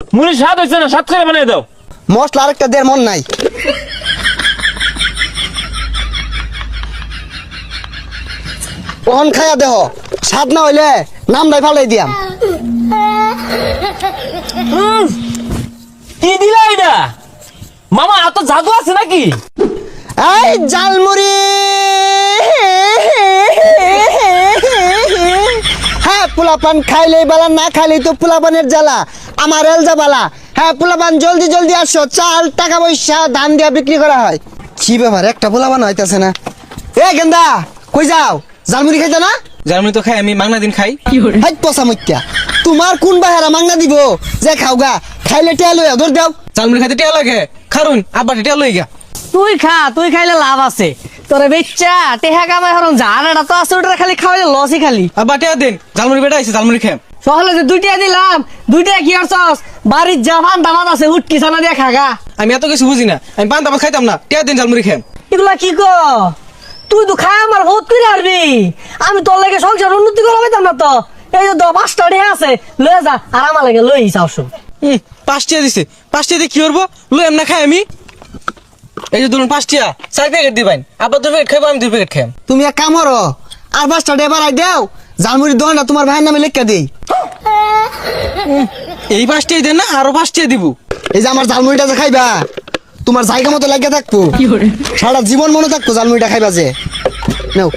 মুড়ি স্বাদ হচ্ছে না, স্বাদ করে বানিয়ে দাও। মশলা আরেকটা দেড় মন নাই। ওহন খাইয়া দেহ, স্বাদ না হইলে নাম নাই ফালাই দিয়াম। কি দিলা এটা মামা? এত জাদু আছে নাকি? এই জালমুড়ি, হ্যাঁ পোলাপান খাইলেই বালা, না খাইলেই তো পোলাপানের জ্বালা। আমার এলজা বালা। হ্যাঁ পোলাপান জলদি জলদি আসো, চাল টাকা পয়সা ধান দিয়া বিক্রি করা হয়। কি ব্যাপার, একটা পোলাপান হইতাছে না। এ গেন্দা কই যাও? জালমুড়ি খাইতে না? জার্মানি তো খাই, আমি মাংনা দিন খাই। হাই পচা মত্যা, তোমার কোন বাহারা মাংনা দিব যে খাওগা? খাইলে টেয়া লইয়া ধর দাও। জার্মানি খাইতে টিয়া লাগে, খারুন আব্বা টিয়া লই গা। তুই খা, তুই খাইলে লাভ আছে। তোরে বেচ্চা টেহা কামাই হরং জানাটা তো আছে, ওটা খালি খাওয়াইলে লসই খালি। আব্বা টিয়া দিন, জার্মানি বেটা আইছে, জার্মানি খাম। সহলে যে দুইটা দিলাম, দুইটা কি করছস? বাড়ির জামান দামাত আছে, উটকি ছানা দিয়ে খাগা। আমি এত কিছু বুঝি না, আমি পান তামাক খাইতাম না, টিয়া দিন জার্মানি খাম। এগুলা কি কো? তুই তো খাই আমার বহুত করে আসবি। আমি তোর লাগে সংসার উন্নতি করা পাইতাম না তো। এই যে 5টা টিয়া আছে, লয়ে যা, আর আমার লাগে লই যাও শুন। 5 টিয়া দিছে, 5 টিয়া দিয়ে কি করবো? লই এমনা খাই আমি। এই যে ধরুন 5 টিয়া, 4 প্যাকেট দিবেন। আব্বা 2 প্যাকেট খাইবো, আমি 2 প্যাকেট খাম। তুমি এক কাম করো, আর 5টা ডে বাড়াই দেও, জালমুড়ির দোকানটা তোমার ভাইয়ের নামে লেখা দেই। এই 5 টিয়া দেন না, আরো 5 টিয়া দিব। এই যে আমার জালমুড়িটা যে খাইবা, তোমার জায়গা মতো লাগিয়ে থাকবো, সারা জীবন মনে থাকবো জালমুড়িটা খাইবা যে। নাও।